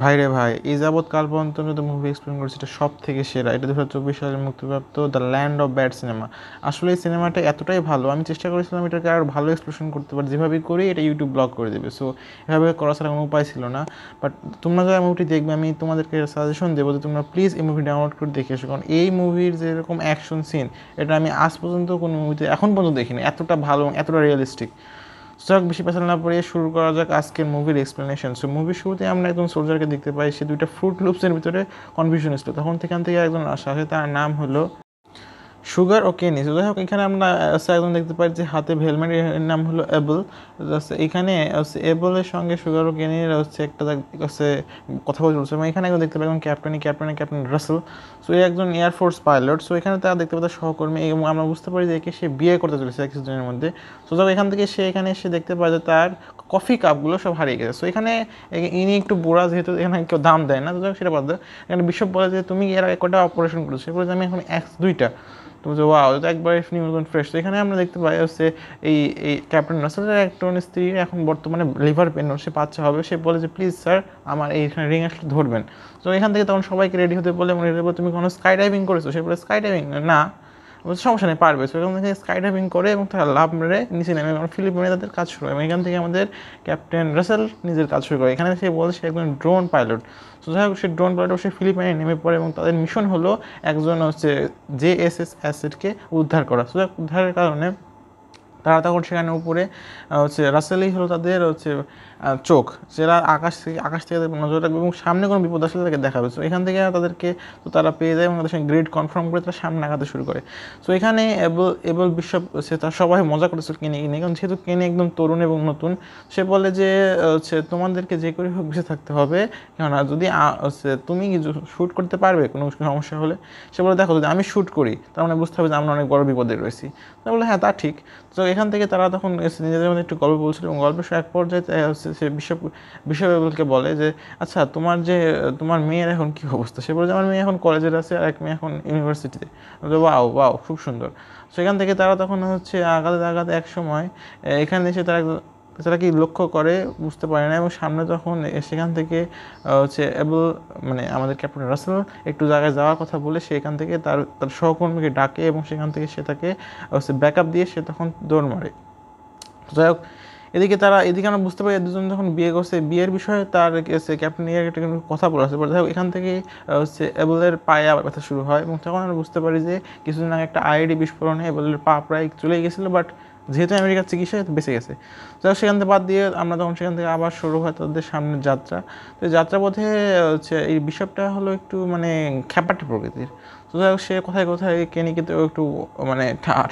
ভাইরে ভাই, এই যাবৎ কাল পর্যন্ত যত মুভি এক্সপ্লেন করেছি এটা সব থেকে সেরা। এটা 2024 সালে মুক্তিপ্রাপ্ত the land of bad cinema. আসলে এই সিনেমাটা এতটাই ভালো, আমি চেষ্টা করেছিলাম এটাকে আরও ভালো এক্সপ্লেশন করতে পারি, যেভাবেই করি এটা ইউটিউব ব্লক করে দেবে। সো এভাবে করা ছাড়া কোনো উপায় ছিল না। বাট তোমরা যারা মুভিটি দেখবে, আমি তোমাদেরকে সাজেশন দেবো যে তোমরা প্লিজ এই মুভি ডাউনলোড করে দেখে এসো, কারণ এই মুভির যেরকম অ্যাকশন সিন, এটা আমি আজ পর্যন্ত কোনো মুভিতে এখন পর্যন্ত দেখিনি এতটা ভালো এবং এতটা রিয়েলিস্টিক। যাক, বেশি পেছাল না পড়ে শুরু করা যাক আজকের মুভির এক্সপ্লেনেশন। সো মুভির শুরুতে আমরা একজন সোলজারকে দেখতে পাই, সে দুইটা ফ্রুট লুপসের ভিতরে কনফিউশন ছিল। তখন সেখান থেকে একজন আসে, তার নাম হলো সুগার ও কেনি। যাই হোক, এখানে আমরা একজন দেখতে পাই যে হাতে হেলমেট, এর নাম হলো এবল। এখানে এবলের সঙ্গে সুগার ও কেনির একটা কথা বলতে চলছে এবং এখানে একজন দেখতে পাই একজন ক্যাপ্টেন রাসেল। সো এই একজন এয়ারফোর্স পাইলট। সো এখানে তারা দেখতে পাই তার সহকর্মী এবং আমরা বুঝতে পারি যে একে সে বিয়ে করতে চলেছে কিছুদিনের মধ্যে। সো যখন এখান থেকে সে এখানে এসে দেখতে পায় যে তার কফি কাপগুলো সব হারিয়ে গেছে। সো এখানে ইনি একটু বুড়া, যেহেতু এখানে কেউ দাম দেয় না, তো সেটা বাদ দেয়। এখানে বিশপ বলে যে তুমি এর আগে কটা অপারেশন করেছো, সে বলে যে আমি এখন দুইটা। তো ওয়াও, এটা একবারে নিউ ফ্রেশ। তো এখানে আমরা দেখতে পাই হচ্ছে এই এই ক্যাপ্টেন রাসেলের একজন স্ত্রী এখন বর্তমানে লিভার পেন, সে বাচ্চা হবে। সে বলে যে প্লিজ স্যার আমার এইখানে রিং আসলে ধরবেন। তো এখান থেকে তখন সবাইকে রেডি হতে বলে এবং রেডি বলে তুমি কোনো স্কাই ডাইভিং করেছো? সে বলে স্কাই ডাইভিং না, সমস্যা নেই, পারবে। সো এখান থেকে স্কাই ডাইভিং করে এবং তারা লাভ মেরে নিচে নেমে এবং ফিলিপিনে তাদের কাজ শুরু হয় এবং এখান থেকে আমাদের ক্যাপ্টেন রাসেল নিজের কাজ শুরু করে। এখানে সে বলে সে একজন ড্রোন পাইলট। সো যাই হোক, সে ড্রোন পাইলট সে ফিলিপাইনে নেমে পড়ে এবং তাদের মিশন হলো একজন জেএসএস অ্যাসেটকে উদ্ধার করা। সো উদ্ধারের কারণে তারা তখন সেখানে উপরে রাসেলই হলো তাদের চোখ, যারা আকাশ থেকে নজর রাখবে এবং সামনে কোনো বিপদ আসলে তাদেরকে দেখাবে। সো এখান থেকে তাদেরকে তারা পেয়ে যায় এবং তাদের সঙ্গে গ্রিড কনফার্ম করে তারা সামনে আগাতে শুরু করে। সো এখানে এবল বিশ্বপ তার সবাই মজা করেছিল কেনি নিয়ে, কারণ যেহেতু কেনি একদম তরুণ এবং নতুন। সে বলে যে তোমাদেরকে যে করে হোক বেঁচে থাকতে হবে, কেননা যদি তুমি শ্যুট করতে পারবে কোনো সমস্যা হলে। সে বলে দেখো, যদি আমি শ্যুট করি তার মানে বুঝতে হবে যে আমরা অনেক বড় বিপদে রয়েছি। তাই বলে হ্যাঁ তা ঠিক। তো এখান থেকে তারা তখন নিজেদের মধ্যে একটু গল্প বলছিল এবং গল্পের এক পর্যায়ে সে বিশ্বকে বলে যে আচ্ছা তোমার মেয়ের এখন কী অবস্থা? সে বলে যে আমার মেয়ে এখন কলেজের আছে আর এক মেয়ে এখন ইউনিভার্সিটিতে। ওয়াও খুব সুন্দর। সেখান থেকে তারা তখন আগাতে এক সময় এখানে এসে তারা কি লক্ষ্য করে বুঝতে পারে না এবং সামনে তখন সেখান থেকে এবল মানে আমাদের ক্যাপ্টেন রাসেল একটু জায়গায় যাওয়ার কথা বলে সেখান থেকে তার সহকর্মীকে ডাকে এবং সেখান থেকে সে তাকে ব্যাকআপ দিয়ে সে তখন দৌড় মারে। যাই হোক, এদিকে আমরা বুঝতে পারি দুজন যখন বিয়ে করছে, বিয়ের বিষয়ে তার ক্যাপ্টেন নিয়ে একটা কথা বলা আছে। যাই হোক, এখান থেকে এবলের পায়ে আবার ব্যথা শুরু হয় এবং তখন আমরা বুঝতে পারি যে কিছুদিন আগে একটা আইডি বিস্ফোরণে এবলের পা প্রায় চলেই গেছিলো, বাট যেহেতু আমেরিকার চিকিৎসায় বেঁচে গেছে। যাই হোক, সেখান থেকে বাদ দিয়ে আমরা তখন সেখান থেকে আবার শুরু হয় তাদের সামনের যাত্রা। তো যাত্রাপথে এই বিশপটা হলো একটু খ্যাপাটে প্রকৃতির। তো যাই হোক, সে কোথায় কেনিকে তো একটু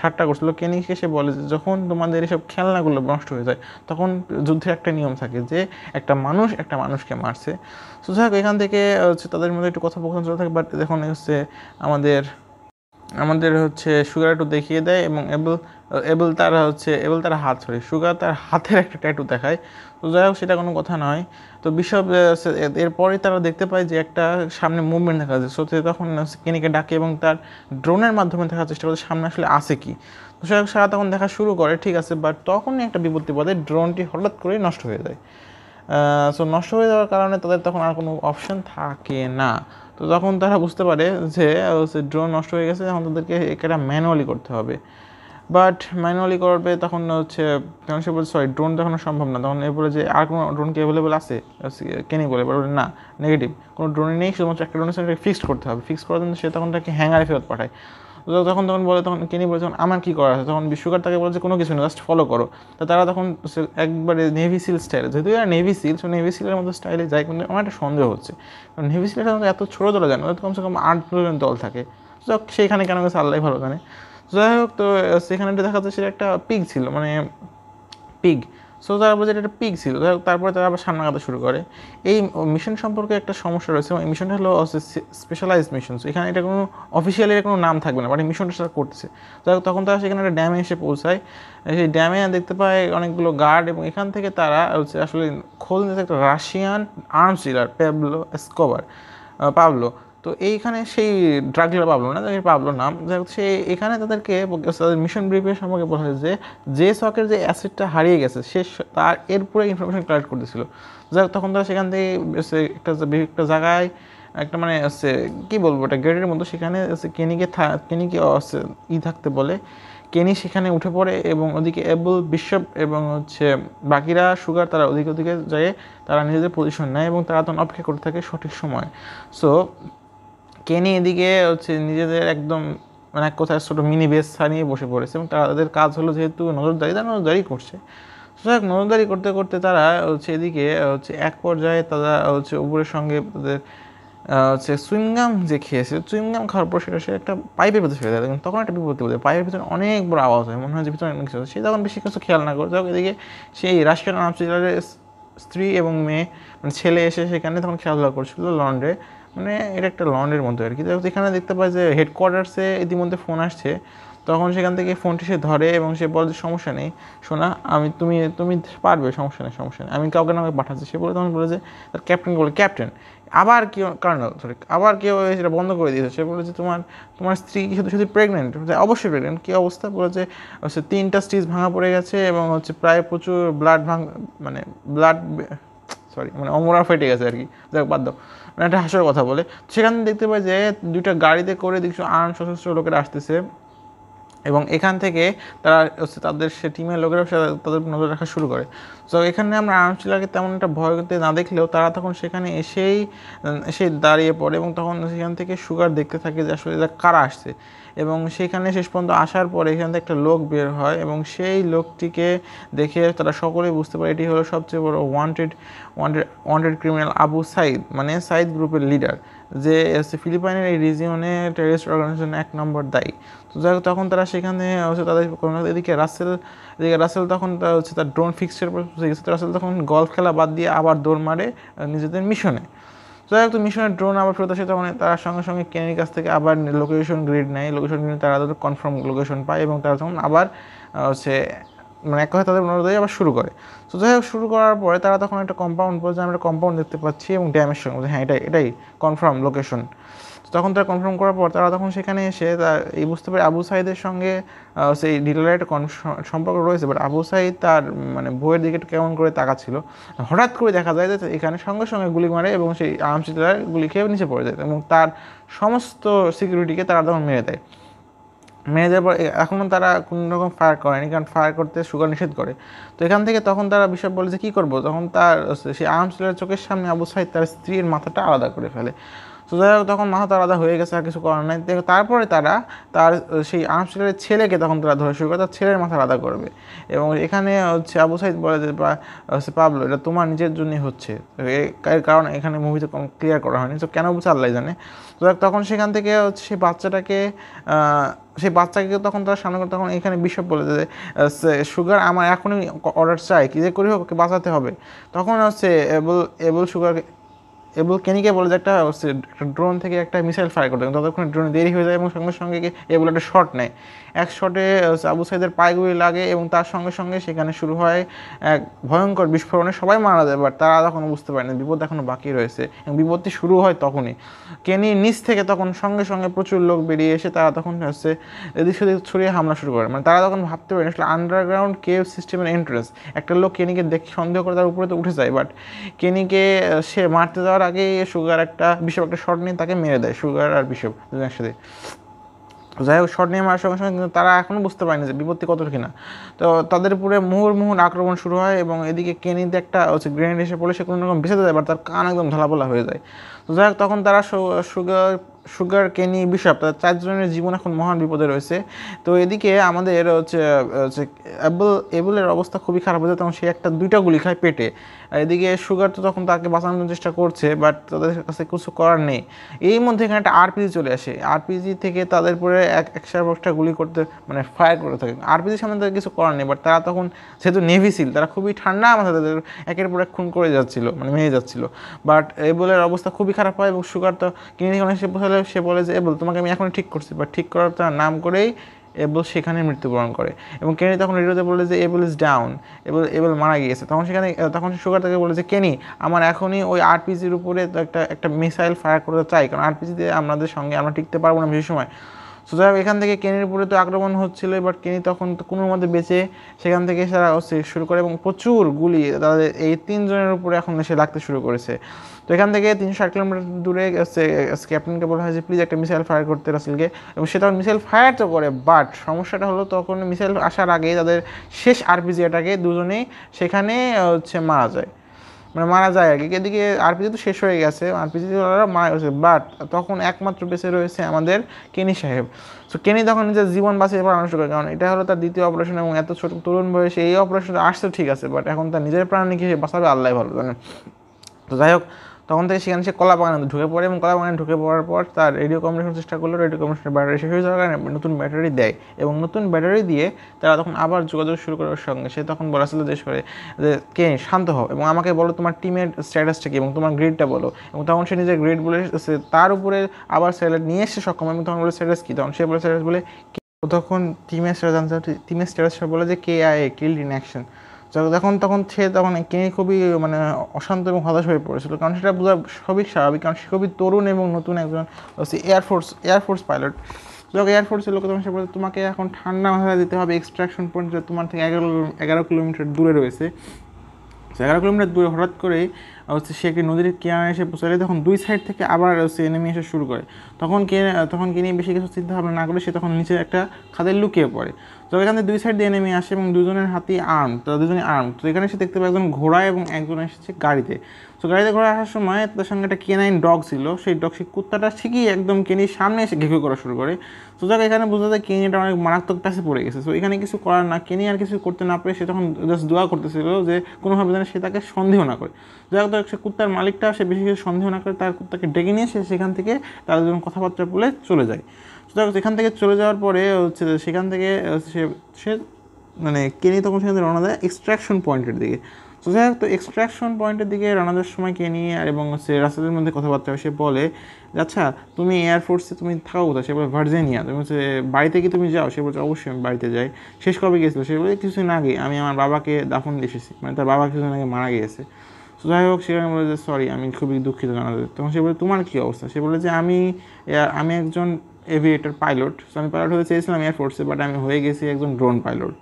ঠাট্টা করছিল। কেনিকে সে বলে যে যখন তোমাদের এসব খেলনাগুলো নষ্ট হয়ে যায় তখন যুদ্ধের একটা নিয়ম থাকে যে একটা মানুষকে মারছে। তো যাই হোক, এখান থেকে তাদের মধ্যে একটু কথোপকথন চলে থাকে। বাট এখন আমাদের সুগার একটু দেখিয়ে দেয় এবং এবল তার হাত ধরে সুগার তার হাতের একটা ট্যাটু দেখায়। তো যাই হোক, সেটা কোনো কথা নয়। তো বিশপ এরপরে তারা দেখতে পায় যে একটা সামনে মুভমেন্ট দেখা যাচ্ছে। সো তখন কেনিকে ডাকে এবং তার ড্রোনের মাধ্যমে দেখার চেষ্টা করে সামনে আসলে আছে কি। তো সারা তখন দেখা শুরু করে, ঠিক আছে। বাট তখনই একটা বিপত্তি পদে ড্রোনটি হঠাৎ করেই নষ্ট হয়ে যায়। সো নষ্ট হয়ে যাওয়ার কারণে তাদের তখন আর কোনো অপশন থাকে না। তো তখন তারা বুঝতে পারে যে ড্রোন নষ্ট হয়ে গেছে, এখন তাদেরকে এটা ম্যানুয়ালি করতে হবে। বাট ম্যানুয়ালি করবে তখন সে বলছে সরি, ড্রোন তো এখনো সম্ভব না। তখন বলে যে আর কোনো ড্রোন কি অ্যাভেলেবল আছে? কেনি বলে না, নেগেটিভ, কোনো ড্রোনই নেই, শুধুমাত্র একটা ড্রোনের সঙ্গে ফিক্সড করতে হবে। ফিক্স করার জন্য সে তখন তাকে হ্যাঙ্গারে ফেরত পাঠায়। তখন কেনি বলে তখন আমার কী করা আছে? তখন সুগার তাকে বলে যে কোনো কিছু না, জাস্ট ফলো করো। তো তারা তখন একবারে নেভি সিল স্টাইলে, যেহেতু এরা নেভি সিলের মতো স্টাইলে যায়, কিন্তু আমার একটা সন্দেহ হচ্ছে, কারণ নেভি সিলের এত ছোটো দলে যায় না, কমসে কম 8 জন দল থাকে। তো সেইখানে কেন গেছে আল্লাহ ভালো জানে। যাই হোক, তো সেখানে দেখা যাচ্ছে সেটা একটা পিগ ছিল, পিগ। সো তারা বলছে এটা একটা পিগ ছিল। যাই হোক, তারপরে তারা আবার সামনে আগাতে শুরু করে। এই মিশন সম্পর্কে একটা সমস্যা রয়েছে এবং এই মিশনটা হলো স্পেশালাইজড মিশন। এখানে এটা কোনো অফিসিয়ালি কোনো নাম থাকবে না, বাট এই মিশনটা তারা করতেছে। যাই হোক, তখন তারা সেখানে একটা ড্যামে এসে পৌঁছায়। সেই ড্যামে দেখতে পায় অনেকগুলো গার্ড এবং এখান থেকে তারা আসলে খোঁজ নিতে একটা রাশিয়ান আর্মস ডিলার পাবলো তো এইখানে সেই ড্রাগ ডিলার পাবলো না, তাদেরকে পাবলো না, যাই হোক সে এখানে তাদেরকে তাদের মিশন ব্রিফের সম্পর্কে বলা হয়েছে যে সকের যে অ্যাসেটটা হারিয়ে গেছে সে তার এরপরে ইনফরমেশন কালেক্ট করতেছিল। যাই হোক তখন তারা সেখান থেকে একটা জায়গায় একটা মানে হচ্ছে কী বলবো একটা গেটের মতো, সেখানে কেনিকে থাকতে বলে। কেনি সেখানে উঠে পড়ে এবং ওদিকে এবল বিশপ এবং হচ্ছে বাকিরা সুগার তারা ওদিকে যায়, তারা নিজেদের পজিশন নেয় এবং তারা তখন অপেক্ষা করতে থাকে সঠিক সময়। সো কেনি এদিকে হচ্ছে নিজেদের একদম মানে এক কোথায় ছোটো মিনি বেস নিয়ে বসে পড়েছে এবং তাদের কাজ হলো যেহেতু নজরদারি করছে। সুতরাং নজরদারি করতে করতে তারা হচ্ছে এদিকে হচ্ছে এক পর্যায়ে তারা হচ্ছে উপরের সঙ্গে তাদের হচ্ছে চুইংগাম যে খেয়েছে, চুইংগাম খাওয়ার পর সেটা সে একটা পাইপের ভিতরে ফেলে দেয়। তখন একটা বিপত্তি বোধ পাইপের ভিতরে অনেক বড় আওয়াজ হয়, মনে হয় যে ভিতরে অনেক কিছু আছে। সে তখন বেশি কিছু খেয়াল না করে, তখন এদিকে সেই রাশিয়ান আর্মসিলারের স্ত্রী এবং মেয়ে মানে ছেলে এসে সেখানে তখন খেলাধুলা করছিল লন্ড্রে, মানে এটা একটা লন্ড্রের মধ্যে আর কি। এখানে দেখতে পাই যে হেডকোয়ার্টার্সে ইতিমধ্যে ফোন আসছে। তখন সেখান থেকে ফোনটি সে ধরে এবং সে বলে যে সমস্যা নেই শোনা, তুমি তুমি পারবে, সমস্যা নেই আমি কাউকে না পাঠাচ্ছি। সে বলে তখন বলে যে তার ক্যাপ্টেনকে বলে ক্যাপ্টেন আবার কেউ কার্নেল আবার কেউ সেটা বন্ধ করে দিয়েছে। সে বলেছে তোমার স্ত্রী শুধু প্রেগনেন্ট? অবশ্যই প্রেগনেন্ট। কী অবস্থা? বলেছে হচ্ছে 3টা স্টিচ ভাঙা পড়ে গেছে এবং হচ্ছে প্রায় প্রচুর ব্লাড মানে অমরা ফেটে গেছে আর কি। যাক বাদ দাও, মানে একটা হাসার কথা বলে। সেখানে দেখতে পাই যে 2টা গাড়িতে করে দেখছো আর্ম সশস্ত্র লোকেরা আসতেছে এবং এখান থেকে তারা হচ্ছে তাদের সে টিমের লোকেরাও তাদের নজর রাখা শুরু করে। তো এখানে আমরা আর্মস্টিলারকে তেমন একটা ভয় করতে না দেখলেও তারা তখন সেখানে এসে দাঁড়িয়ে পড়ে এবং তখন সেখান থেকে সুগার দেখতে থাকে যে আসলে এরা কারা আসছে। এবং সেখানে শেষ পর্যন্ত আসার পরে এখান থেকে একটা লোক বের হয় এবং সেই লোকটিকে দেখে তারা সকলেই বুঝতে পারে এটি হলো সবচেয়ে বড় ওয়ান্টেড ক্রিমিনাল আবু সাইদ, মানে সাইদ গ্রুপের লিডার, যে ফিলিপাইনের এই রিজিয়নে টেররিস্ট অর্গানাইজেশন 1 নম্বর দায়ী। তো যাই হোক তখন তারা সেখানে হচ্ছে তাদের এদিকে রাসেল তখন হচ্ছে তার ড্রোন ফিক্সচার গেছে। রাসেল তখন গলফ খেলা বাদ দিয়ে আবার দৌড় মারে নিজেদের মিশনে। যাই হোক তো মিশনের ড্রোন আবার ফেরত আসে, তখন তারা সঙ্গে সঙ্গে কেনির কাছ থেকে আবার লোকেশন গ্রিড নেয়। লোকেশন গ্রিড তারা তাদের কনফার্ম লোকেশন পায় এবং তারা তখন আবার হচ্ছে মানে এক কথা তাদের নজরদারি আবার শুরু করে। তো যাই হোক শুরু করার পরে তারা তখন একটা কম্পাউন্ড বলছে আমরা কম্পাউন্ড দেখতে পাচ্ছি এবং ড্যামের সঙ্গে হ্যাঁ এটাই কনফার্ম লোকেশন। তখন তারা কনফার্ম করার পর তারা তখন সেখানে এসে এই বুঝতে পারে আবু সাইদের সঙ্গে সেই ডিটেলের একটা সম্পর্ক রয়েছে, বাট আবু সাইদ তার মানে বইয়ের দিকে কেমন করে তাকাচ্ছিল। হঠাৎ করে দেখা যায় যে এখানে সঙ্গে সঙ্গে গুলি মারে এবং সেই আর্মস ডিলার গুলি খেয়ে নিচে পড়ে যায় এবং তার সমস্ত সিকিউরিটিকে তারা তখন মেরে দেয়। মেরে দেওয়ার পর এখনও তারা কোনো রকম ফায়ার করেনি, কারণ ফায়ার করতে সুগার নিষেধ করে। তো এখান থেকে তখন তারা বিশপ বলে যে কী করবো, তখন তার সেই আর্মস ডিলারের চোখের সামনে আবু সাইদ তার স্ত্রীর মাথাটা আলাদা করে ফেলে। তো যাই হোক তখন মাথা আলাদা হয়ে গেছে, আর কিছু করার নাই। তারপরে তারা তার সেই আর্মস্টিলারের ছেলেকে তখন তারা ধরে শুরু করে, তার ছেলের মাথা আলাদা করবে। এবং এখানে হচ্ছে আবু সাইদ বলে যে হচ্ছে পাবলো এটা তোমার নিজের জন্যই হচ্ছে, এর কারণ এখানে মুভিতে ক্লিয়ার করা হয়নি, তো কেন বলছে আল্লাহ জানে। তো তখন সেখান থেকে হচ্ছে সেই বাচ্চাকে তখন তারা সামনে করে, তখন এখানে বিশপ বলে যে সুগার আমার এখনই অর্ডার চাই, কী যে করি হোক ওকে বাঁচাতে হবে। তখন হচ্ছে এবং কেনিকে বলে যে একটা ড্রোন থেকে একটা মিসাইল ফায়ার করতে, ততক্ষণ ড্রোনে দেরি হয়ে যায় এবং সঙ্গে সঙ্গে এবল একটা শট নেয়। এক শটে আবু সাইদের পায়গুলি লাগে এবং তার সঙ্গে সঙ্গে সেখানে শুরু হয় এক ভয়ঙ্কর বিস্ফোরণে, সবাই মারা যায়। বাট তারা তখন বুঝতে পারে না বিপদ এখনও বাকি রয়েছে এবং বিপদটি শুরু হয় তখনই। কেনি নিচ থেকে তখন সঙ্গে সঙ্গে প্রচুর লোক বেরিয়ে এসে তারা তখন হচ্ছে এদিক সেদিক ছড়িয়ে হামলা শুরু করে। মানে তারা তখন ভাবতে পারে আসলে আন্ডারগ্রাউন্ড কেভ সিস্টেমের এন্ট্রেন্স। একটা লোক কেনিকে দেখে সন্দেহ করে তার উপরে তো উঠে যায়, বাট কেনিকে সে মারতে যাওয়ার আগে বিশপ একটা শট নিয়ে তাকে মেরে দেয়, সুগার আর বিশপ দুজন একসাথে। যাই হোক শট নিয়ে মারার সঙ্গে সঙ্গে কিন্তু তারা এখনও বুঝতে পারেনি যে বিপত্তি কত কিনা। তো তাদের উপরে মুহুর্মুহুর আক্রমণ শুরু হয় এবং এদিকে কেনিতে একটা হচ্ছে গ্রেনেড এসে পড়ে, সে কোনো রকম বেঁচে যায়, বাট তার কান একদম ঢালাপোলা হয়ে যায়। তো যাই হোক তখন তারা সুগার কেনি বিশপ তাদের 4 জনের জীবন এখন মহান বিপদে রয়েছে। তো এদিকে আমাদের হচ্ছে এবলের অবস্থা খুবই খারাপ হয়ে যায়, তখন সে 2টা গুলি খায় পেটে। এদিকে সুগার তো তখন তাকে বাঁচানোর চেষ্টা করছে, বাট তাদের কাছে কিছু করার নেই। এই মধ্যে এখানে একটা আরপিজি চলে আসে, আরপিজি থেকে তাদের পরে একটা গুলি করতে মানে ফায়ার করে থাকে। আরপিজির সামনে তাদের কিছু করার নেই, বাট তারা তখন যেহেতু নেভি সিল তারা খুবই ঠান্ডা মাথায় তাদের একের পর এক খুন করে যাচ্ছিল, মানে মেরে যাচ্ছিল। বাট এবলের অবস্থা খুবই খারাপ হয় এবং সুগার তো কিনে এসে সে বলে যে এবল তোমাকে আমি এখনই ঠিক করছি, বাট ঠিক করার তার নাম করেই এবল সেখানে মৃত্যুবরণ করে। এবং কেনি তখন রেডিওতে বলে যে এবল ইজ ডাউন, এবল মারা গিয়েছে। তখন সুগার তাকে বলে যে কেনি, আমার এখনই ওই আরপিজির উপরে একটা মিসাইল ফায়ার করতে চাই, কারণ আরপিজি দিয়ে আমাদের সঙ্গে আমরা টিকতে পারবো না বেশি সময়। সো যাই হোক, এখান থেকে কেনির উপরে তো আক্রমণ হচ্ছিল, বাট কেনি তখন কোনো মধ্যে বেঁচে সেখান থেকে তারা শুরু করে এবং প্রচুর গুলি তাদের এই 3 জনের উপরে এখন এসে লাগতে শুরু করেছে। তো এখান থেকে 360 কিলোমিটার দূরে ক্যাপ্টেনকে বলা হয় যে প্লিজ একটা মিসাইল ফায়ার করতে রাসেলকে, এবং সে তখন মিসাইল ফায়ার তো করে, বাট সমস্যাটা হলো তখন মিসাইল আসার আগেই তাদের শেষ আরপিজি অ্যাটাকে দুজনেই সেখানে মারা যায়, মানে মারা যায় আর কি। এদিকে আরপিজি তো শেষ হয়ে গেছে, আরপিজি মারা গেছে, বাট তখন একমাত্র বেঁচে রয়েছে আমাদের কেনি সাহেব। সো কেনি তখন নিজের জীবন বাঁচিয়ে পালানো শুরু করে, কারণ এটা হলো তার দ্বিতীয় অপারেশন এবং এত ছোট তরুণ বয়সে এই অপারেশনটা আসছে ঠিক আছে, বাট এখন তার নিজের প্রাণ নিয়ে বাঁচাবে আল্লাহ ভালো জানেন। তো যাই হোক, তখন থেকে সেখানে সে কলা বাগানে ঢুকে পড়ে এবং কলা বাগানে ঢুকে পড়ার পর তার রেডিও কমিউনিকেশন চেষ্টা করলো, রেডিও কমিউনিকেশনের ব্যাটারি শেষ হয়ে যাওয়ার কারণে নতুন ব্যাটারি দেয়, এবং নতুন ব্যাটারি দিয়ে তারা তখন আবার যোগাযোগ শুরু করে ওর সঙ্গে। সে তখন রাসেলকে জিজ্ঞেস করে যে কে শান্ত হও এবং আমাকে বলো তোমার টিমের স্ট্যাটাসটা কী এবং তোমার গ্রেডটা বলো, এবং তখন সে নিজের গ্রেড বলে তার উপরে আবার স্যালেড নিয়ে এসে সক্ষম, এবং তখন বলে স্ট্যাটাস কী, তখন সে বলে স্ট্যাটাস বলে তখন টিমের স্ট্যাটাস বলে যে KIA কিল্ড ইন অ্যাকশন। তখন কেনি খুবই মানে অশান্ত এবং হতাশ হয়ে পড়েছিল, কারণ সেটা বোঝা সবই স্বাভাবিক, কারণ সে খুবই তরুণ এবং নতুন একজন এয়ারফোর্স পাইলট। যখন এয়ারফোর্সের লোক তখন সে বলে তোমাকে এখন ঠান্ডা মাথায় দিতে হবে এক্সট্রাকশন পয়েন্ট তোমার থেকে 11 কিলোমিটার দূরে রয়েছে। 11 কিলোমিটার দূরে হঠাৎ করেই সে একটি নদীর কিনারে এসে পৌঁছালে, তখন দুই সাইড থেকে আবার এনিমি এসে শুরু করে। তখন কেনি বেশি কিছু চিন্তা ভাবনা না করে সে তখন নিচে একটা খাদের লুকিয়ে পড়ে। তো এখানে দুই সাইড দিয়ে এনিমি আসে এবং দুজনের হাতেই আর্ম, তো দুজনই আর্ম। তো এখানে সে দেখতে পায় একজন ঘোড়া এবং একজন এসেছে গাড়িতে। তো গাড়িতে ঘোড়া আসার সময় তার সঙ্গে একটা কেনাইন ডগ ছিল, সেই কুত্তাটা ঠিকই একদম কেনির সামনে এসে ঘেঘু করা শুরু করে। তো যাক এখানে বোঝা যায় কেনিটা অনেক মারাত্মক প্যাসে পড়ে গেছে। তো এখানে কিছু করার না, কেনি আর কিছু করতে না পারে, সে তখন জাস্ট দোয়া করতেছিল যে কোনোভাবে যেন সে তাকে সন্দেহ না করে। যাই হোক, সে কুত্তার মালিকটা সে বেশি কিছু সন্দেহ না করে তার কুত্তাকে ডেকে নিয়ে সেখান থেকে তার জন্য কথাবার্তা বলে চলে যায়। সেখান থেকে চলে যাওয়ার পরে সেখান থেকে সে মানে কেনি তখন সেখান থেকে রওনা দেয় এক্সট্রাকশন পয়েন্টের দিকে। তো যাই হোক, তো এক্সট্রাকশন পয়েন্টের দিকে রওনা দেওয়ার সময় কেনি এবং রাসেলের মধ্যে কথাবার্তা সে বলে আচ্ছা তুমি এয়ারফোর্সে তুমি থাকো কোথায়, সে বলে ভার্জিনিয়া। তুমি বাড়িতে কি তুমি যাও, সে বলছে অবশ্যই আমি বাড়িতে যাই। শেষ কবে গিয়েছিল, সে বলে কিছুদিন আগে আমি আমার বাবাকে দাফন দিয়ে এসেছি, মানে তার বাবা কিছুদিন আগে মারা গিয়েছে। তো যাই হোক, সেখানে বলে যে সরি আমি খুবই দুঃখিত জানাতে। তখন সে বলে তোমার কী অবস্থা, সে বলে যে আমি একজন এভিয়েটর পাইলট। সো আমি পাইলট হতে চেয়েছিলাম এয়ারফোর্সে, বাট আমি হয়ে গেছি একজন ড্রোন পাইলট।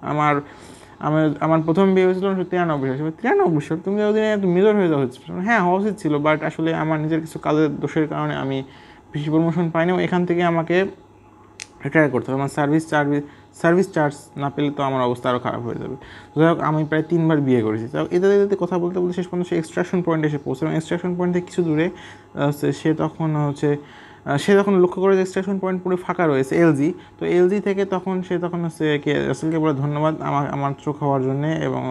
আমার প্রথম বিয়ে হয়েছিল 93 সালে। 93 সাল, তুমি ওদিনে একটু মেজর হয়ে যাওয়া হচ্ছে। হ্যাঁ হওয়া উচিত ছিল, বাট আসলে আমার নিজের কিছু কাজের দোষের কারণে আমি বেশি প্রমোশন পাইনি, এখান থেকে আমাকে রিটায়ার করতে হবে। আমার সার্ভিস চার্জ না পেলে তো আমার অবস্থা আরও খারাপ হয়ে যাবে। যাই হোক, আমি প্রায় 3 বার বিয়ে করেছি। যাই হোক, এতে কথা বলতে বলতে শেষ পর্যন্ত সে এক্সট্রাকশন পয়েন্টে এসে পৌঁছে, এবং এক্সট্রাকশন পয়েন্ট থেকে কিছু দূরে সে তখন লক্ষ্য করে যে এক্সট্রাকশন পয়েন্ট পুরো ফাঁকা রয়েছে এলজি। তো এলজি থেকে সে রাসেলকে বলে ধন্যবাদ আমার চোখ হওয়ার জন্যে, এবং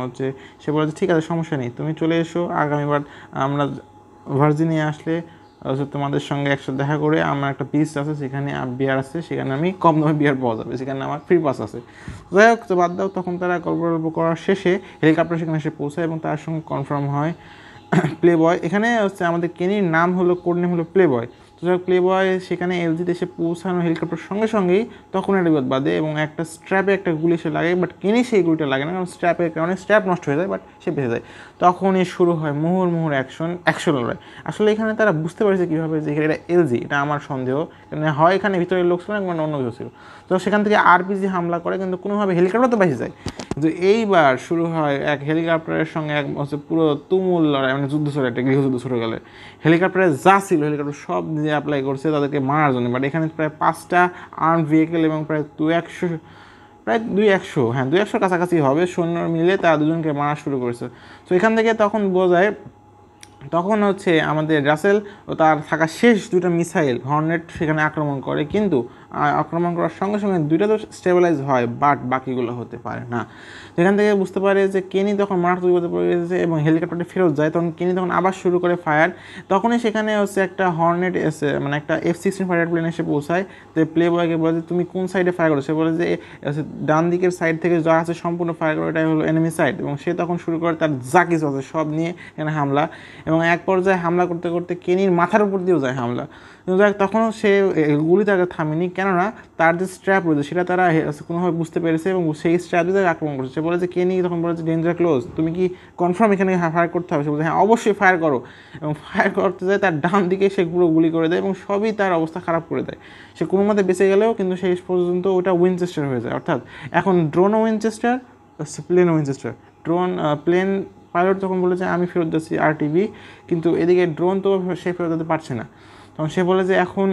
সে বলে ঠিক আছে সমস্যা নেই, তুমি চলে এসো, আগামীবার আমরা ভার্জিনিয়া আসলে তোমাদের সঙ্গে একসাথে দেখা করে আমার একটা বিচ আছে, সেখানে বিয়ার আছে, সেখানে আমি কম দামে বিয়ার পাওয়া যাবে, সেখানে আমার ফ্রি পাস আছে। যাই হোক, তো বাদ দাও। তখন তারা গল্প করার শেষে হেলিকপ্টার সেখানে এসে পৌঁছায় এবং তার সঙ্গে কনফার্ম হয় প্লে বয়। এখানে আমাদের কেনির নাম হলো, কোড নেম হলো প্লে বয়। তো যাই হোক, প্লে বয় সেখানে এলজিতে এসে পৌঁছানো হেলিকপ্টার সঙ্গে সঙ্গেই তখন একটা বিপদ বাদে এবং একটা স্ট্র্যাপে একটা গুলি সে লাগে, বাট কেনি সেই গুলিটা লাগে না, কারণ স্ট্র্যাপের কারণে স্ট্র্যাপ নষ্ট হয়ে যায়, বাট সে বেঁচে যায়। তখনই শুরু হয় মুহুর্মুহুর অ্যাকশন লড়াই। আসলে এখানে তারা বুঝতে পারছে কীভাবে যে এটা এলজি, এটা আমার সন্দেহ, হয় এখানে ভিতরের লোক ছিল না, মানে অন্য কিছু ছিল। তো সেখান থেকে আরপিজি হামলা করে, কিন্তু কোনোভাবে হেলিকপ্টার তো বেঁচে যায়। কিন্তু এইবার শুরু হয় এক হেলিকপ্টারের সঙ্গে পুরো তুমুল লড়াই, মানে যুদ্ধ ছিল, একটা গৃহযুদ্ধ ছোটো গেলে। হেলিকপ্টারে যা ছিল হেলিকপ্টার সব নিজে অ্যাপ্লাই করছে তাদেরকে মারার জন্য, বাট এখানে প্রায় 5টা আর্ম ভেহিকেল এবং প্রায় 200 কাছাকাছি হবে সৈন্য মিলে তারা দুজনকে মারা শুরু করেছে। তো এখান থেকে তখন বোঝা যায় তখন আমাদের রাসেল ও তার থাকা শেষ 2টা মিসাইল হর্নেট সেখানে আক্রমণ করে, কিন্তু আক্রমণ করার সঙ্গে সঙ্গে 2টা তো স্টেবিলাইজ হয়, বাট বাকিগুলো হতে পারে না। এখান থেকে বুঝতে পারে যে কেনি তখন মারাত্মক বিপদে পড়ে গেছে এবং হেলিকপ্টারটি ফেরত যায়। তখন কেনি তখন আবার শুরু করে ফায়ার। তখনই সেখানে একটা হর্নেট মানে একটা F-16 ফাইটার প্লেন এসে পৌঁছায়। তো প্লে বয়কে বলে যে তুমি কোন সাইডে ফায়ার করো, সে বলে যে ডান দিকের সাইড থেকে যা আছে সম্পূর্ণ ফায়ার করো, এটাই হলো এনিমি সাইড। এবং সে তখন শুরু করে তার যা কিছু আছে সব নিয়ে এখানে হামলা, এবং এক পর্যায়ে হামলা করতে করতে কেনির মাথার উপর দিয়েও যায় হামলা। কিন্তু তখনও সে গুলি তাকে থামেনি, কেননা তার যে স্ট্র্যাপ রয়েছে সেটা তারা কোনোভাবে বুঝতে পেরেছে এবং সেই স্ট্র্যাপ দিয়ে তাকে আক্রমণ করছে। সে বলে যে কেনি তখন বলে যে ডেঞ্জার ক্লোজ, তুমি কি কনফার্ম এখানে ফায়ার করতে হবে? সে বলছে হ্যাঁ অবশ্যই ফায়ার করো, এবং ফায়ার করতে যায় তার ডান দিকে সে পুরো গুলি করে দেয় এবং সবই তার অবস্থা খারাপ করে দেয়। সে কোনো মতে বেঁচে গেলেও কিন্তু শেষ পর্যন্ত ওটা উইনচেস্টার হয়ে যায়। অর্থাৎ এখন ড্রোনও উইনচেস্টার, প্লেনও উইনচেস্টার। প্লেন পাইলট তখন বলে যে আমি ফেরত যাচ্ছি আরটিভি, কিন্তু এদিকে ড্রোন তো সে ফেরত যেতে পারছে না। তখন সে বলে যে এখন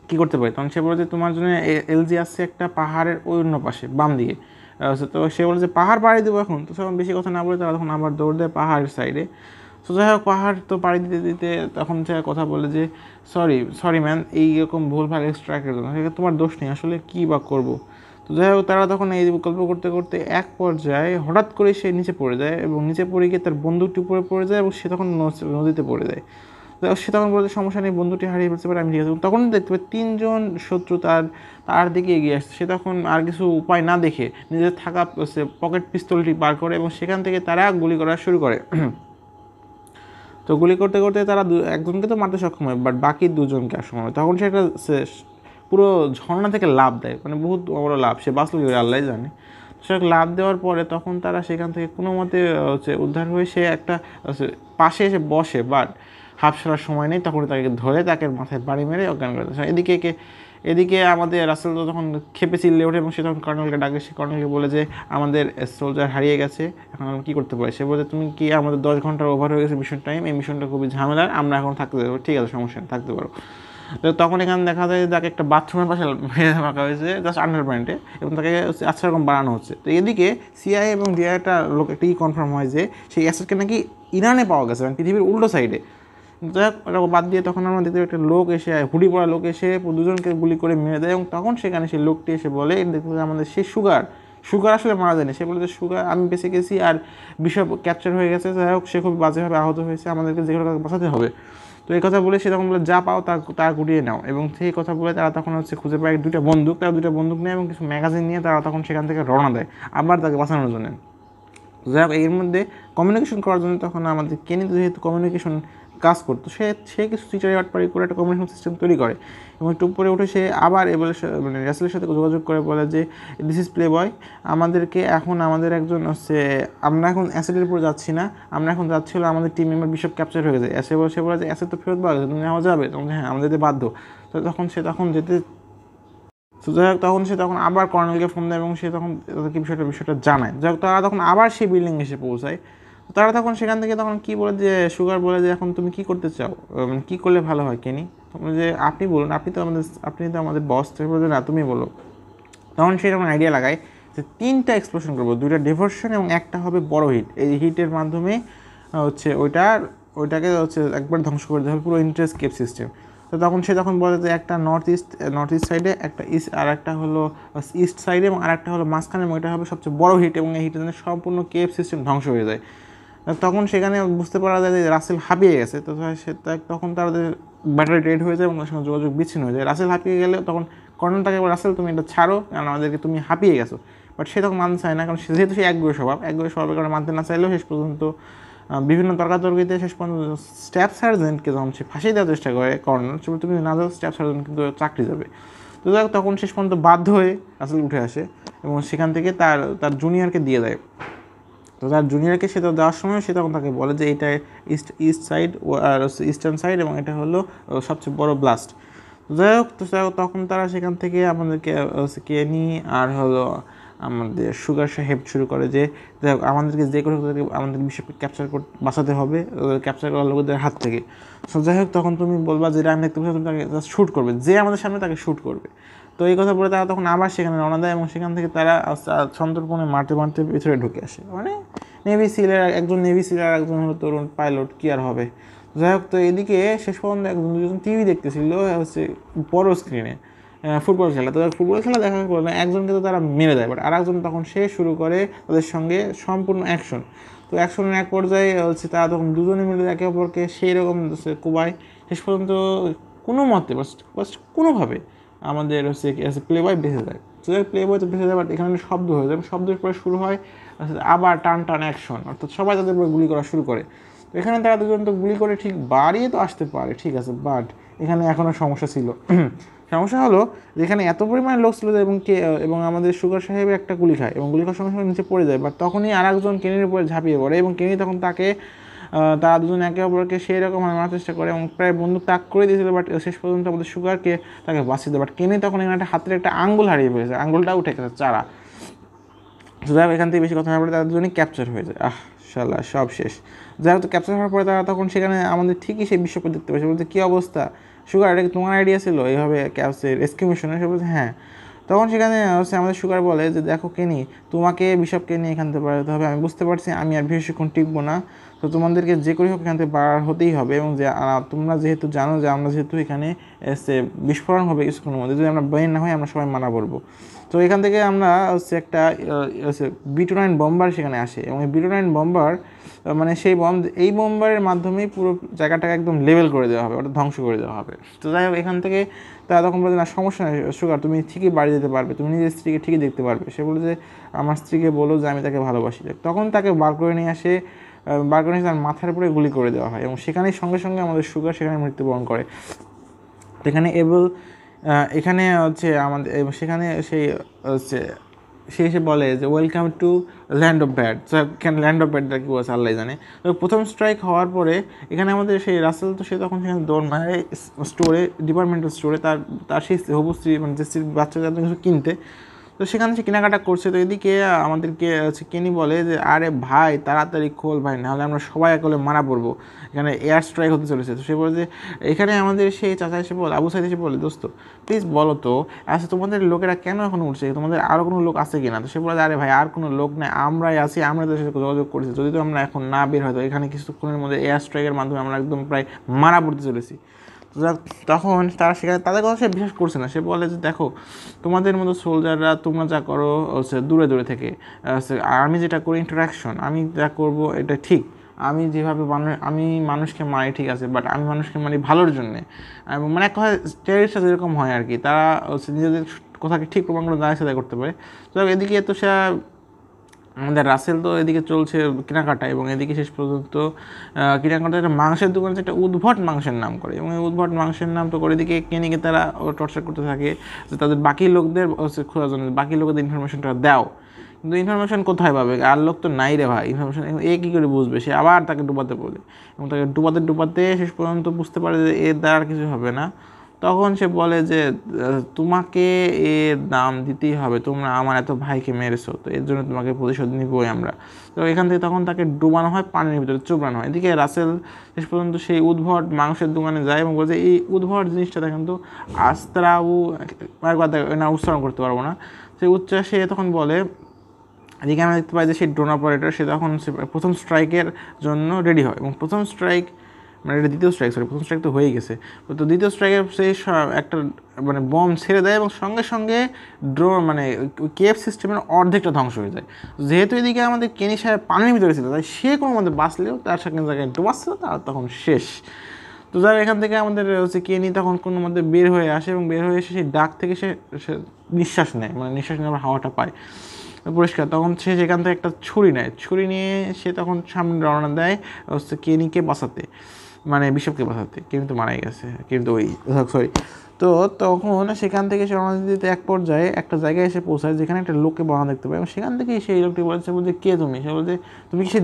কী করতে পারি? তখন সে বলে যে তোমার জন্য এলজি আসছে একটা পাহাড়ের ওই অন্য পাশে বাম দিকে। তো সে বলে যে পাহাড় পাড়ি দেবো এখন। তো তখন বেশি কথা না বলে তারা তখন আবার দৌড় দেয় পাহাড়ের সাইডে। তো যাই হোক পাহাড় তো পাড়ি দিতে দিতে তখন সে কথা বলে যে সরি ম্যান, এইরকম ভুলভাল এক্সট্রাকের জন্য তোমার দোষ নেই, আসলে কী বা করবো। তো যাই হোক তারা তখন এই গল্প করতে করতে এক পর্যায়ে হঠাৎ করে সে নিচে পড়ে যায় এবং নিচে পড়ে গিয়ে তার বন্দুকটি উপরে পড়ে যায় এবং সে তখন নদীতে পড়ে যায়। সে তখন বলে সমস্যা নেই, বন্ধুটি হারিয়ে ফেলতে পারে, আমি ঠিক আছে। তখন দেখতে পাই 3জন শত্রু তার দিকে এগিয়ে আসছে। সে তখন আর কিছু উপায় না দেখে নিজের থাকা পকেট পিস্তলটি বার করে এবং সেখান থেকে তারা গুলি করা শুরু করে। তো গুলি করতে করতে তারা একজনকে তো মারতে সক্ষম হয়, বাট বাকি 2জনকে আক্রমণ হয়। তখন সে একটা পুরো ঝর্ণা থেকে লাফ দেয়, মানে বহুত বড় লাভ, সে বাঁচল কি আল্লাহ জানে। সে লাফ দেওয়ার পরে তখন তারা সেখান থেকে কোনো মতে উদ্ধার হয়ে সে একটা পাশে এসে বসে, বাট হাফ সারার সময় নেই, তখন তাকে ধরে তাকে মাথায় বাড়ি মেরে অজ্ঞান করে দেয়। এদিকে আমাদের রাসেল তো তখন খেপে চিল্লে ওঠে এবং সে তখন কর্নেলকে ডাকে। সে কর্নেলকে বলে যে আমাদের সোলজার হারিয়ে গেছে, এখন আমরা কী করতে পারি? সে বলে তুমি কি, আমাদের 10 ঘন্টার ওভার হয়ে গেছে মিশন টাইম, এই মিশনটা খুবই ঝামেলার, আমরা এখন থাকতে দেবো। ঠিক আছে, সমস্যা নেই, থাকতে পারো। তো তখন এখানে দেখা যায় যে তাকে একটা বাথরুমের পাশে রাখা হয়েছে জাস্ট আন্ডারপ্যান্টে, এবং তাকে আচ্ছা রকম বাড়ানো হচ্ছে। তো এদিকে সিআইএ এবং ডিআইটা লোক একটা কনফার্ম হয় যে সেই অ্যাসেটকে নাকি ইরানে পাওয়া গেছে, মানে পৃথিবীর উল্টো সাইডে। যাই হোক ওটা বাদ দিয়ে তখন আমরা দেখতে একটা লোক এসে, হুডি পড়া লোক এসে 2জনকে গুলি করে মেরে দেয়, এবং তখন সেখানে সেই লোকটি এসে বলে দেখতে আমাদের সে সুগার আসলে মারা যায়নি। সে বলে যে সুগার আমি বেঁচে গেছি আর বিষয় ক্যাপচার হয়ে গেছে। যাই হোক সে খুব বাজেভাবে আহত হয়েছে, আমাদেরকে যে কোনো বাঁচাতে হবে। তো এই কথা বলে সে তখন বলে যা পাও তা গুটিয়ে নাও, এবং সেই কথা বলে তারা তখন খুঁজে পায় 2টা বন্দুক। তারা 2টা বন্দুক নেয় এবং কিছু ম্যাগাজিন নিয়ে তারা তখন সেখান থেকে রওনা দেয় আবার তাকে বাঁচানোর জন্য। যাই হোক এর মধ্যে কমিউনিকেশন করার জন্য তখন আমাদের কেনি যেহেতু কমিউনিকেশন কাজ করতো, সে কিছু চিটারি আটপারি করে একটা কমিউনিকেশন সিস্টেম তৈরি করে, এবং একটু উপরে উঠে সে আবার এবার মানে রাসেলের সাথে যোগাযোগ করে বলে যে দিস ইজ প্লে বয়, আমাদেরকে এখন আমাদের একজন আমরা এখন অ্যাসেটের উপর যাচ্ছি না, আমরা এখন যাচ্ছিল আমাদের টিম মেম্বার বিশপ ক্যাপচার হয়ে গেছে। সে বলে যে অ্যাসেট তো ফেরত পাওয়া গেছে, তুমি নেওয়া যাবে? তখন হ্যাঁ আমাদের যেতে বাধ্য। তো তখন যেতে যাই হোক তখন সে আবার কর্নেলকে ফোন দেয় এবং সে তখন তাদেরকে বিষয়টা জানায়। যাই হোক তারা তখন আবার সেই বিল্ডিং এসে পৌঁছায়। তারা তখন সেখান থেকে তখন কী বলে যে সুগার বলে যে এখন তুমি কী করতে চাও, কী করলে ভালো হয় কেনি? তখন যে আপনি বলুন, আপনি তো আমাদের বস। বলে না তুমি বলো। তখন সে যখন আইডিয়া লাগায় যে 3টা এক্সপ্লোশন করবো, 2টা ডিভার্সন এবং একটা হবে বড় হিট। এই হিটের মাধ্যমে ওইটাকে একবার ধ্বংস করে দেওয়া হবে পুরো ইন্টারস্কেপ সিস্টেম। তো তখন সে বলে যে একটা নর্থ ইস্ট সাইডে, একটা আর একটা হলো ইস্ট সাইডে, এবং আর একটা হলো মাঝখানে, এবং এটা হবে সবচেয়ে বড় হিট, এবং এই হিটের জন্য সম্পূর্ণ কেভ সিস্টেম ধ্বংস হয়ে যায়। তখন সেখানে বুঝতে পারা যায় যে রাসেল হাঁপিয়ে গেছে। তো তখন তাদের ব্যাটারি ডেড হয়ে যায় এবং তার সঙ্গে যোগাযোগ বিচ্ছিন্ন হয়ে যায়। রাসেল হাঁপিয়ে গেলে তখন কর্নেল তাকে বলে রাসেল তুমি এটা ছাড়ো, কারণ আমাদেরকে তুমি হাঁপিয়ে গেছো। বাট সে তখন মানতে চায় না, কারণ যেহেতু সে একগুঁয়ে স্বভাবের কারণে মানতে না চাইলেও শেষ পর্যন্ত বিভিন্ন তর্কাতর্কিতে শেষ পর্যন্ত স্টাফ সার্জেন্টকে যখন সে ফাঁসিয়ে দেওয়ার চেষ্টা করে কর্নেল, তুমি না যাও স্টাফ সার্জেন্ট কিন্তু চাকরি যাবে। তো তখন শেষ পর্যন্ত বাধ্য হয়ে রাসেল উঠে আসে এবং সেখান থেকে তার জুনিয়রকে দিয়ে দেয়। তো তার জুনিয়রকে সে দেওয়ার সময় সে তখন তাকে বলে যে এটা ইস্ট সাইড আর ইস্টার্ন সাইড, এবং এটা হলো সবচেয়ে বড় ব্লাস্ট। যাই হোক তখন তারা সেখান থেকে আমাদেরকে কেনি আর হলো আমাদের সুগার সাহেব শুরু করে যে আমাদেরকে যে করে আমাদের বিষয়কে বাঁচাতে হবে, ক্যাপচার করার লোকদের হাত থেকে। সো যাই হোক তখন তুমি বলবা যে আমি দেখতে পাচ্ছি, তুমি তাকে শ্যুট করবে, যে আমাদের সামনে তাকে শ্যুট করবে। তো এই কথা বলে তারা তখন আবার সেখানে রওনা দেয় এবং সেখান থেকে তারা সন্তর্পণে মারতে ভিতরে ঢুকে আসে। মানে একজন নেভি সিলের একজন হলো তরুণ পাইলট, কি আর হবে। যাই হোক তো এদিকে শেষ পর্যন্ত দুজন টিভি দেখতেছিল বড় স্ক্রিনে ফুটবল খেলা। তো ফুটবল খেলা দেখার পর একজনকে তো তারা মেরে দেয়, বাট আর একজন তখন সে শুরু করে তাদের সঙ্গে সম্পূর্ণ অ্যাকশন। তো অ্যাকশনের এক পর্যায়ে তারা তখন দুজনে মিলে একে অপরকে সেই রকম কোবায়। শেষ পর্যন্ত কোনো মতে কোনোভাবে আমাদের প্লে বয় বেঁচে যায়। তো প্লে বয় তো বেঁচে যায়, বাট এখানে শব্দ হয়ে যায়, শব্দের পরে শুরু হয় আবার টান অ্যাকশন, অর্থাৎ সবাই তাদের উপরে গুলি করা শুরু করে। তো এখানে তারা দুজন তো গুলি করে ঠিক বাড়িয়ে তো আসতে পারে, ঠিক আছে, বাট এখানে এখনও সমস্যা ছিল। সমস্যা হলো যেখানে এত পরিমাণে লোক ছিল এবং আমাদের সুগার সাহেব একটা গুলি খায় এবং গুলি খাওয়ার সঙ্গে সঙ্গে নিচে পড়ে যায়, বাট তখনই আর একজন কেনির উপরে ঝাঁপিয়ে পড়ে এবং কেনি তখন তাকে তারা দুজন একে অপরকে সেই রকম মারার চেষ্টা করে এবং প্রায় বন্দুক তাক করে দিয়েছিল, বাট শেষ পর্যন্ত আমাদের সুগারকে তাকে বাঁচিয়ে দেয়। বাট কেনি তখন এখানে একটা হাতের একটা আঙ্গুল হারিয়ে ফেলেছে, আঙ্গুলটা উঠে গেছে চারা। যাই হোক, এখান থেকে বেশি কথা না বলে তাদের দুজনই ক্যাপচার হয়ে যায়। শালা সব শেষ। যাই হোক, তো ক্যাপচার হওয়ার পরে তারা তখন সেখানে আমাদের ঠিকই সেই বিশ্বকে দেখতে পাচ্ছে, বলতে কী অবস্থা সুগার, এটা কি তোমার আইডিয়া ছিল এইভাবে ক্যাপসের রেস্কিউ মিশনে? সে বলছে হ্যাঁ। তখন সেখানে হচ্ছে আমাদের সুগার বলে যে দেখো কেনি, তোমাকে বিশপকে নিয়ে এখান থেকে বেরোতে হবে, আমি বুঝতে পারছি আমি আর বেশিক্ষণ টিকবো না, তো তোমাদেরকে যে করে হোক এখান থেকে বার হতেই হবে, এবং যে তোমরা যেহেতু জানো যে আমরা যেহেতু এখানে এসে বিস্ফোরণ হবে কিছুক্ষণের মধ্যে, যদি আমরা বের না হই আমরা সবাই মারা পড়বো। তো এখান থেকে আমরা হচ্ছে একটা B-29 বম্বার সেখানে আসে এবং এই B-29 বম্বার মানে এই বম্বারের মাধ্যমেই পুরো জায়গাটাকে একদম লেভেল করে দেওয়া হবে, ওটা ধ্বংস করে দেওয়া হবে। তো যাই হোক, এখান থেকে তারা তখন বলে না সমস্যা নেই সুগার, তুমি ঠিকই বাড়ি যেতে পারবে, তুমি নিজের স্ত্রীকে ঠিকই দেখতে পারবে। সে বলে যে আমার স্ত্রীকে বলো যে আমি তাকে ভালোবাসি। তখন তাকে বার করে নিয়ে আসে, তার মাথার উপরে গুলি করে দেওয়া হয় এবং সেখানেই সঙ্গে সঙ্গে আমাদের সুগার সেখানে মৃত্যুবরণ করে। এখানে এখানে হচ্ছে আমাদের সেখানে হচ্ছে সে এসে বলে যে welcome to land of bad. এখানে ল্যান্ড অফ ব্যাডটা কী বলছে আল্লাহ জানে। তো প্রথম স্ট্রাইক হওয়ার পরে এখানে আমাদের সেই রাসেল, তো সে তখন সেখানে দৌড় মারে স্টোরে, ডিপার্টমেন্টাল স্টোরে, তার সেই হবু স্ত্রী মানে যে স্ত্রীর বাচ্চা যাদের কিছু কিনতে। তো সেখানে সে কেনাকাটা করছে। তো এদিকে আমাদেরকে কেনি বলে যে আরে ভাই তাড়াতাড়ি খোল ভাই, নাহলে আমরা সবাই একলে মারা পড়বো, এখানে এয়ার স্ট্রাইক হতে চলেছে। তো সে বলে যে এখানে আমাদের সেই চাচা এসে বলে, আবু সাইদ এসে বলে দোস্ত প্লিজ বলো তো আচ্ছা তোমাদের লোকেরা কেন এখন উঠছে, তোমাদের আরও কোনো লোক আছে কিনা? তো সে বলে আরে ভাই আর কোনো লোক নেই, আমরাই আছি, আমরা তাদের সাথে যোগাযোগ করেছি, যদি তো আমরা এখন না বের হয় তো এখানে কিছুক্ষণের মধ্যে এয়ার স্ট্রাইকের মাধ্যমে আমরা একদম প্রায় মারা পড়তে চলেছি। তখন তারা সেখানে তাদের কথা সে বিশ্বাস করছে না। সে বলে যে দেখো তোমাদের মতো সোলজাররা তোমরা যা করো হচ্ছে দূরে দূরে থেকে, আমি যেটা করি ইন্টারাকশন, আমি যা করব এটা ঠিক, আমি যেভাবে আমি মানুষকে মারি ঠিক আছে, বাট আমি মানুষকে মারি ভালোর জন্যে। এবং মানে এক কথা টেরিস্টরা যেরকম হয় আর কি, তারা হচ্ছে নিজেদের কথাকে ঠিক প্রমাণ করে দাঁড়িয়ে সাথে করতে পারে। তো এদিকে তো সে আমাদের রাসেল তো এদিকে চলছে কেনাকাটা এবং এদিকে শেষ পর্যন্ত কেনাকাটা একটা মাংসের দোকানে একটা উদ্ভট মাংসের নাম করে এবং এই উদ্ভট মাংসের নাম তো করে এদিকে কেনিকে তারা টর্চার করতে থাকে যে তাদের বাকি লোকদের খোঁজার জন্য, বাকি লোকদের ইনফরমেশনটা দাও। কিন্তু ইনফরমেশন কোথায় পাবে, আর লোক তো নাই রে ভাই ইনফরমেশন, এ কী করে বুঝবে? সে আবার তাকে ডুবাতে বলে এবং তাকে ডুবাতে শেষ পর্যন্ত বুঝতে পারে যে এর দ্বারা কিছু হবে না। তখন সে বলে যে তোমাকে এর দাম দিতেই হবে, তোমরা আমার এত ভাইকে মেরেছো, তো এর জন্য তোমাকে প্রতিশোধ নিবই আমরা। তো এখান থেকে তখন তাকে ডুবানো হয়, পানির ভিতরে চোপড়ানো হয়। এদিকে রাসেল শেষ পর্যন্ত সেই উদ্ভট মাংসের দোকানে যায় এবং বলছে এই উদ্ভট জিনিসটা দেখেন তো আস্তারাউ, একবার না উচ্চারণ করতে পারবো না সেই সে তখন বলে। এদিকে আমরা দেখতে পাই যে সেই ড্রোন অপারেটর সে তখন প্রথম স্ট্রাইকের জন্য রেডি হয় এবং প্রথম স্ট্রাইক মানে এটা দ্বিতীয় স্ট্রাইক, প্রথম স্ট্রাইক তো হয়ে গেছে, তো দ্বিতীয় স্ট্রাইকের সে একটা মানে বম ছেড়ে দেয় এবং সঙ্গে সঙ্গে মানে কেএফ সিস্টেমের অর্ধেকটা ধ্বংস হয়ে যায়। যেহেতু এদিকে আমাদের কেনি সাহেব পানির ভিতরে ছিল, তাই সে কোনো মধ্যে বাঁচলেও তার সাথে জায়গায় ডুবাচ্ছিল, তার তখন শেষ। তো যাই এখান থেকে আমাদের হচ্ছে কেনি তখন কোনো মধ্যে বের হয়ে আসে এবং বের হয়ে এসে সেই ডাক থেকে সে নিঃশ্বাস নেয়, মানে নিঃশ্বাস নেওয়ার হাওয়াটা পায় পরিষ্কার। তখন সে সেখান থেকে একটা ছুরি নিয়ে সে তখন সামনে রওনা দেয় হচ্ছে কেনিকে বাঁচাতে, মানে বিশপকে বাঁচাতে। কিন্তু মারাই গেছে, কিন্তু সরি। তো তখন সেখান থেকে সে রওনা দিতে এক পর্যায়ে একটা জায়গায় এসে পৌঁছায় যেখানে একটা লোককে বাঁধা দেখতে পায় এবং সেখান থেকেই সেই লোকটি বলছে কে তুমি? সে বলছে তুমি কি সে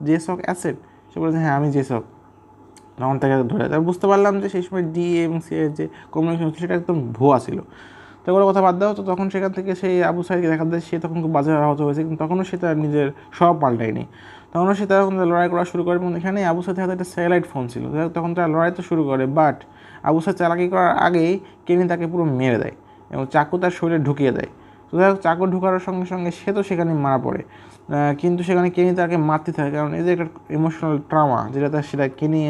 জেসক অ্যাসেট? সে বলছে হ্যাঁ আমি জেসক। তখন তাকে ধরে তাই বুঝতে পারলাম যে সেই সময় ডি এবং সি এর যে কমিউনিকেশন সেটা একদম ভুয়া ছিল। তো ওগুলো কথা বাদ দাও। তো তখন সেখান থেকে সেই আবু সাইদকে দেখা যায় সে তখন খুব বাজে আহত হয়েছে, কিন্তু তখনও সে তার নিজের সব পাল্টায়নি। তখনও সে তখন লড়াই করা শুরু করে এবং এখানে আবু সাইদের হাতে একটা স্যাটেলাইট ফোন ছিল। তখন তারা লড়াই তো শুরু করে, বাট আবু সাইদ চালাকি করার আগেই কেনি তাকে পুরো মেরে দেয় এবং চাকু তার শরীরে ঢুকিয়ে দেয়। তো চাকু ঢুকানোর সঙ্গে সঙ্গে সে তো সেখানে মারা পড়ে, কিন্তু সেখানে কেনি তাকে মারতে থাকে, কারণ এই যে একটা ইমোশনাল ট্রামা যেটা সেটা কেনি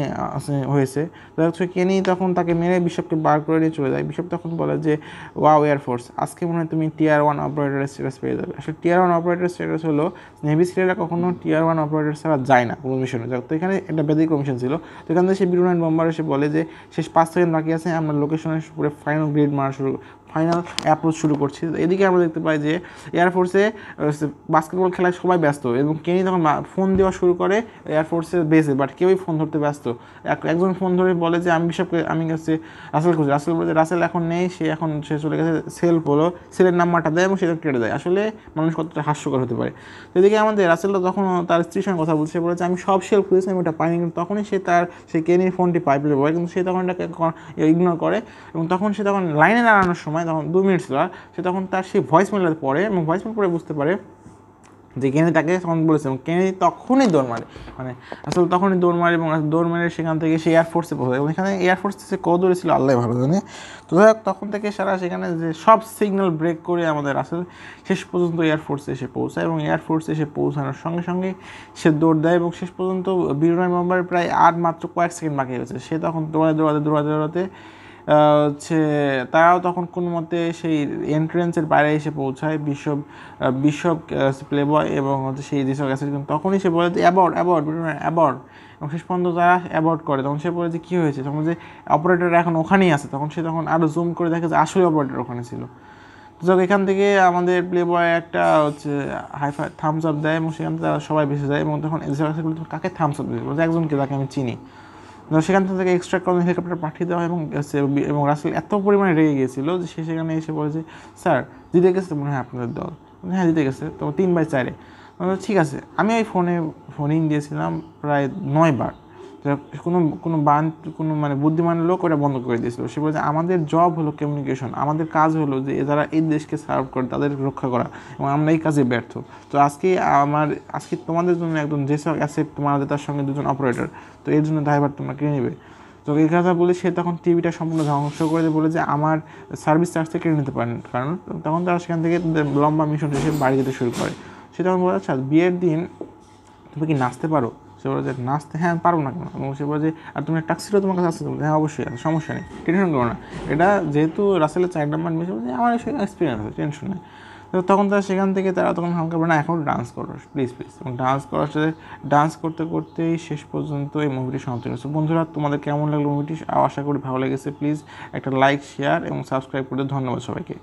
হয়েছে। তো কেনি তখন তাকে মেরে বিশপকে বার করে নিয়ে চলে যায়। বিশপ তখন বলে যে ওয়াও এয়ারফোর্স, আজকে মনে হয় তুমি Tier 1 অপারেটরের স্ট্যাটাস পেয়ে যাবে। আসলে Tier 1 অপারেটরের স্ট্যাটাস হলো নেভি সিলেরা কখনো Tier 1 অপারেটর ছাড়া যায় না কোনো মিশনে। তো এখানে একটা ব্যতিক্রম মিশন ছিল। তো এখান থেকে সে B-29 বম্বার এসে বলে যে শেষ 5 সেকেন্ড বাকি আছে, আমরা লোকেশনের উপরে ফাইনাল অ্যাপ্রোচ শুরু করছে। এদিকে আমরা দেখতে পাই যে এয়ারফোর্সে বাস্কেটবল খেলায় সবাই ব্যস্ত এবং কেনি তখন ফোন দেওয়া শুরু করে এয়ারফোর্সের বেসে, বাট কেউই ফোন ধরতে ব্যস্ত। একজন ফোন ধরে বলে যে আমি কাছে রাসেল খুঁজছি। রাসেল বলে যে রাসেল এখন নেই, সে চলে গেছে সেলের নাম্বারটা দেয় এবং সেটা কেটে দেয়। আসলে মানুষ কতটা হাস্যকর হতে পারে। তো এদিকে আমাদের রাসেলটা তখন তার স্ত্রীর সঙ্গে কথা বলছে, বলেছে আমি সব সেল খুঁজেছি, আমি ওটা পাইনি। কিন্তু তখনই সে কেনির ফোনটি পাইপে বলে, কিন্তু সে তখন এটাকে ইগনোর করে এবং তখন সে লাইনে দাঁড়ানোর সময় তখন 2 মিনিট ছিল, সে তখন তার সেই ভয়েস মেল পড়ে এবং ভয়েস মেল পড়ে বুঝতে পারে যে কেনি তাকে তখন বলেছে এবং কেনি তখনই দৌড় মারে, মানে আসলে তখনই দৌড় মারে এবং দৌড় মেরে সেখান থেকে সে এয়ারফোর্সে পৌঁছায় এবং এখানে এয়ারফোর্সে সে কত দূরে ছিল আল্লাহ ভালো জানে। তো যাই হোক, তখন থেকে সারা সেখানে যে সব সিগন্যাল ব্রেক করে আমাদের আসলে শেষ পর্যন্ত এয়ারফোর্সে এসে পৌঁছায় এবং এয়ারফোর্সে এসে পৌঁছানোর সঙ্গে সঙ্গে সে দৌড় দেয় এবং শেষ পর্যন্ত বিরোধী মেম্বার প্রায় আর মাত্র কয়েক সেকেন্ড বাকি হয়েছে। সে তখন দৌড়াতে তারাও তখন কোনো মতে সেই এন্ট্রেন্সের বাইরে এসে পৌঁছায় বিশপ প্লেবয় এবং সেই যেসব গেছে, কিন্তু তখনই সে বলে যে অ্যাবর্ড এবং শেষ পর্যন্ত তারা অ্যাবর্ড করে। তখন সে বলে যে কী হয়েছে, তখন যে অপারেটর এখন ওখানেই আছে, তখন আরও জুম করে দেখে যে আসলে অপারেটর ওখানে ছিল। তো এখান থেকে আমাদের প্লেবয় একটা হাইফাই থামস আপ দেয় এবং সেখান থেকে তারা সবাই বেঁচে যায় এবং তখন কাকে থামস আপ দিয়েছে, বলছে একজনকে, তাকে আমি চিনি। সেখান থেকে এক্সট্রা করে হেলিকপ্টার পাঠিয়ে দেওয়া হয় এবং রাসেল এত পরিমাণে রেগে গিয়েছিল যে সে সেখানে এসে বলেছে স্যার জিতে গেছে মনে হয় আপনাদের দল। হ্যাঁ জিতে গেছে, তো 3/4। ঠিক আছে, আমি ওই ফোনিং দিয়েছিলাম প্রায় 9 বার, কোনো মানে বুদ্ধিমান লোক ওটা বন্ধ করে দিয়েছিল। সে বলছে আমাদের জব হলো কমিউনিকেশন, আমাদের কাজ হলো যে যারা এই দেশকে সার্ভ করে তাদের রক্ষা করা এবং আমরা এই কাজে ব্যর্থ। তো আজকে তোমাদের জন্য একজন যেসব অ্যাসেট তোমাদের তার সঙ্গে 2জন অপারেটর, তো এর জন্য ড্রাইভার তোমরা কিনে নেবে। তো এই কথা বলে সে তখন টিভিটা সম্পূর্ণ ধ্বংস করে বলে যে আমার সার্ভিস চার্জ থেকে কিনে নিতে পারেন, কারণ তখন তারা সেখান থেকে লম্বা মিশন শেষে বাড়ি যেতে শুরু করে। সে তখন বলে আচ্ছা বিয়ের দিন তুমি কি নাচতে পারো? সে বলে যে নাচতে হ্যাঁ পারবো না কেন, এবং সে বলে যে আর তুমি ট্যাক্সিটা তোমার কাছে আসতে বলতে, হ্যাঁ অবশ্যই আছে, সমস্যা নেই, টেনশন করো না, এটা যেহেতু রাসেলের 4 নাম্বার মিশন, আমার এক্সপিরিয়েন্স আছে, টেনশন নেই। তো তখন সেখান থেকে তারা তখন হালকা না এখন ডান্স করো প্লিজ এবং ডান্স করতে করতেই শেষ পর্যন্ত এই মুভিটি সমাপ্ত হয়েছে। বন্ধুরা তোমাদের কেমন লাগলো মুভিটি? আশা করি ভালো লেগেছে। প্লিজ একটা লাইক, শেয়ার এবং সাবস্ক্রাইব করতে ধন্যবাদ সবাইকে।